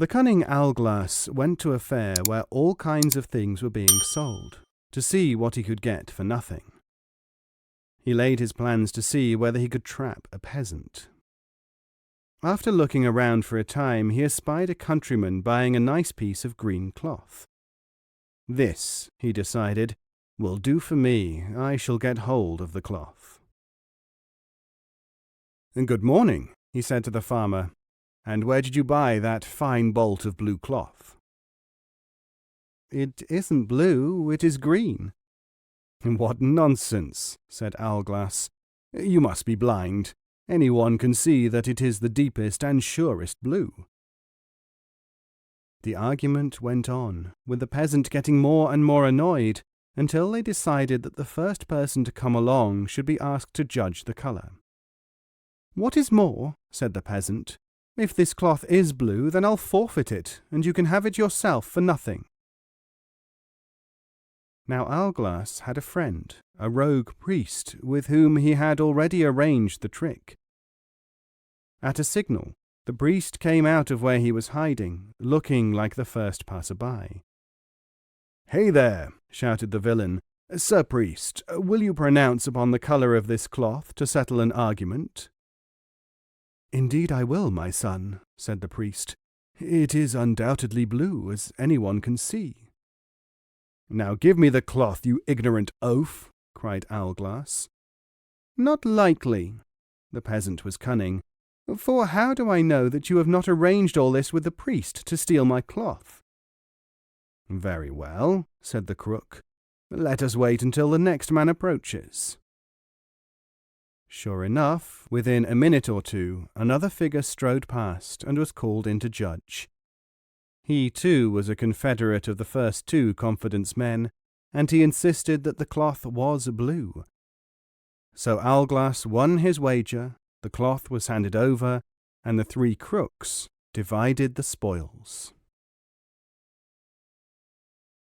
The cunning Owlglass went to a fair where all kinds of things were being sold, to see what he could get for nothing. He laid his plans to see whether he could trap a peasant. After looking around for a time, he espied a countryman buying a nice piece of green cloth. This, he decided, will do for me. I shall get hold of the cloth. "Good morning," he said to the farmer. "And where did you buy that fine bolt of blue cloth?" "It isn't blue, it is green." "What nonsense," said Owlglass. "You must be blind. Anyone can see that it is the deepest and surest blue." The argument went on, with the peasant getting more and more annoyed, until they decided that the first person to come along should be asked to judge the colour. "What is more," said the peasant, "if this cloth is blue, then I'll forfeit it, and you can have it yourself for nothing." Now Owlglass had a friend, a rogue priest, with whom he had already arranged the trick. At a signal, the priest came out of where he was hiding, looking like the first passer-by. "Hey there," shouted the villain. "Sir priest, will you pronounce upon the colour of this cloth to settle an argument?" "Indeed I will, my son," said the priest. "It is undoubtedly blue, as anyone can see." "Now give me the cloth, you ignorant oaf!" cried Owlglass. "Not likely." The peasant was cunning. "For how do I know that you have not arranged all this with the priest to steal my cloth?" "Very well," said the crook. "Let us wait until the next man approaches." Sure enough, within a minute or two, another figure strode past and was called in to judge. He, too, was a confederate of the first two confidence men, and he insisted that the cloth was blue. So Owlglass won his wager, the cloth was handed over, and the three crooks divided the spoils.